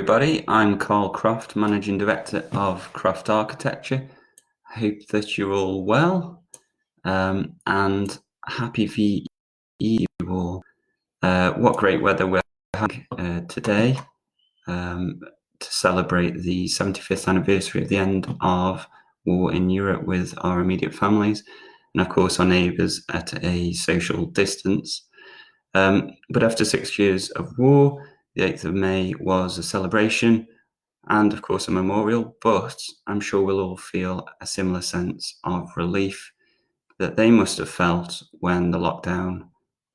Everybody, I'm Carl Croft, Managing Director of Croft Architecture. I hope that you're all well and happy for you all. What great weather we're having today to celebrate the 75th anniversary of the end of war in Europe with our immediate families and, of course, our neighbours at a social distance. But after 6 years of war, the 8th of May was a celebration and, of course, a memorial, but I'm sure we'll all feel a similar sense of relief that they must have felt when the lockdown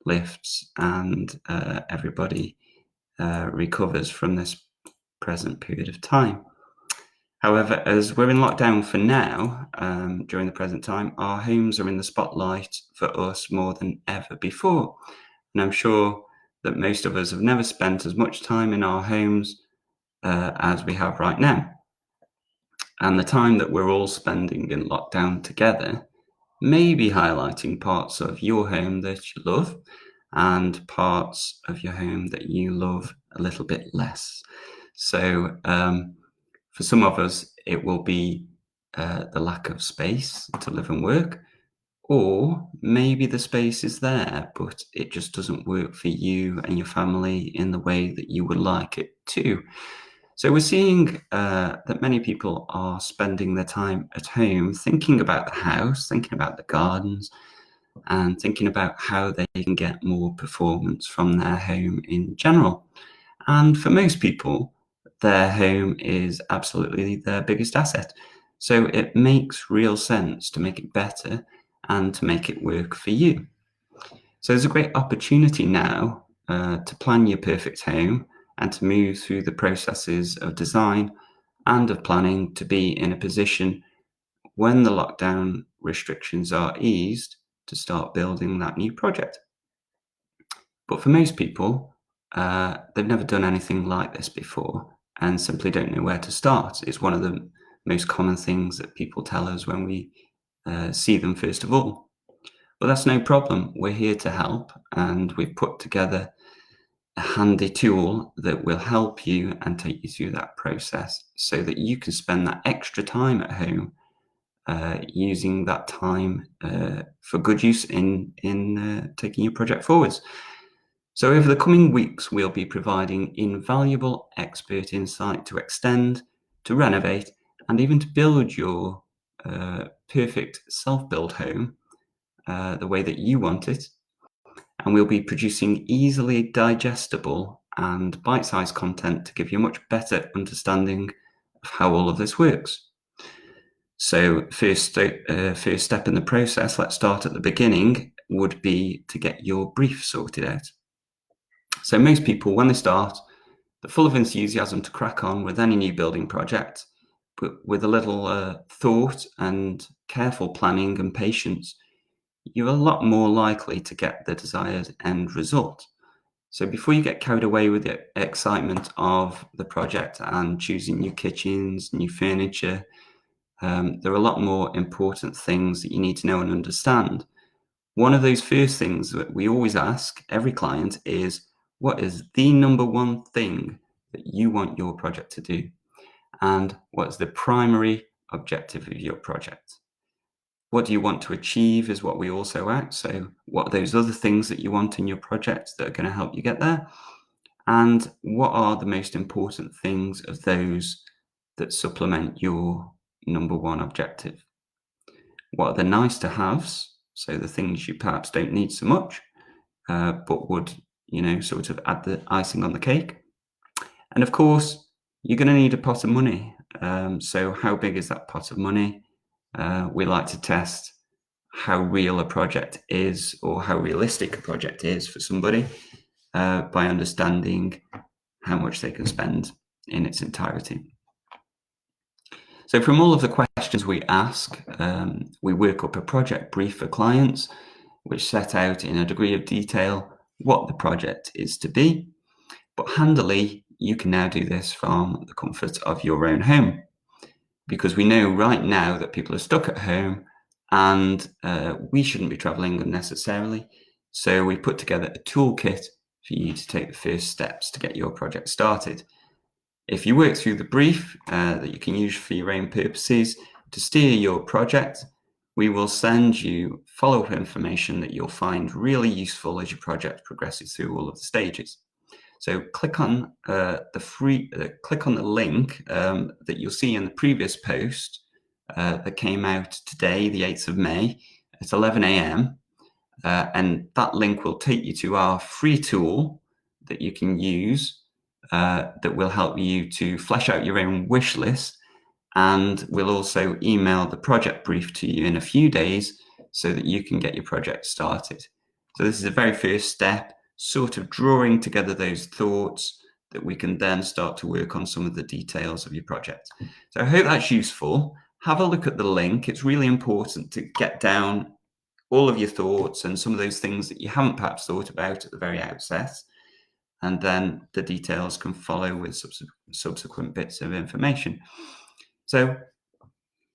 lifts and everybody recovers from this present period of time. However, as we're in lockdown for now, during the present time, our homes are in the spotlight for us more than ever before. And I'm sure that most of us have never spent as much time in our homes as we have right now. And the time that we're all spending in lockdown together may be highlighting parts of your home that you love and parts of your home that you love a little bit less. So for some of us, it will be the lack of space to live and work. Or maybe the space is there, but it just doesn't work for you and your family in the way that you would like it to. So we're seeing that many people are spending their time at home thinking about the house, thinking about the gardens, and thinking about how they can get more performance from their home in general. And for most people, their home is absolutely their biggest asset. So it makes real sense to make it better and to make it work for you. So there's a great opportunity now to plan your perfect home and to move through the processes of design and of planning to be in a position when the lockdown restrictions are eased to start building that new project. But for most people, they've never done anything like this before and simply don't know where to start. It's one of the most common things that people tell us when we see them first of all. Well, that's no problem. We're here to help, and we've put together a handy tool that will help you and take you through that process so that you can spend that extra time at home using that time for good use in taking your project forwards. So over the coming weeks, we'll be providing invaluable expert insight to extend, to renovate, and even to build your perfect self-built home the way that you want it. And we'll be producing easily digestible and bite-sized content to give you a much better understanding of how all of this works. So first step in the process, let's start at the beginning, would be to get your brief sorted out. So most people, when they start, they're full of enthusiasm to crack on with any new building project, but with a little thought and careful planning and patience, you're a lot more likely to get the desired end result. So before you get carried away with the excitement of the project and choosing new kitchens, new furniture, there are a lot more important things that you need to know and understand. One of those first things that we always ask every client is, what is the number one thing that you want your project to do? And what's the primary objective of your project? What do you want to achieve is what we also ask. So what are those other things that you want in your project that are going to help you get there? And what are the most important things of those that supplement your number one objective? What are the nice to haves? So the things you perhaps don't need so much, but would, sort of add the icing on the cake. And of course, you're going to need a pot of money. So how big is that pot of money? We like to test how real a project is or how realistic a project is for somebody by understanding how much they can spend in its entirety. So from all of the questions we ask, we work up a project brief for clients, which set out in a degree of detail what the project is to be. But handily, you can now do this from the comfort of your own home, because we know right now that people are stuck at home and we shouldn't be traveling unnecessarily. So we put together a toolkit for you to take the first steps to get your project started. If you work through the brief that you can use for your own purposes to steer your project, we will send you follow-up information that you'll find really useful as your project progresses through all of the stages. So click on click on the link that you'll see in the previous post that came out today, the 8th of May at 11 a.m. And that link will take you to our free tool that you can use that will help you to flesh out your own wish list, and we'll also email the project brief to you in a few days so that you can get your project started. So this is the very first step, sort of drawing together those thoughts that we can then start to work on some of the details of your project. So I hope that's useful. Have a look at the link. It's really important to get down all of your thoughts and some of those things that you haven't perhaps thought about at the very outset. And then the details can follow with subsequent bits of information. So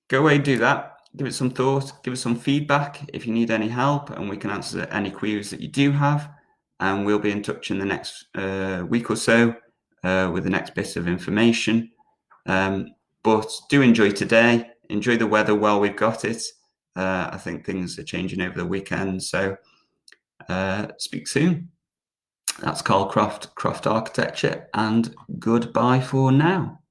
go away, do that, give it some thought, give us some feedback if you need any help, and we can answer any queries that you do have. And we'll be in touch in the next week or so with the next bit of information. But do enjoy today, enjoy the weather while we've got it. I think things are changing over the weekend, so speak soon. That's Carl Craft Architecture, and goodbye for now.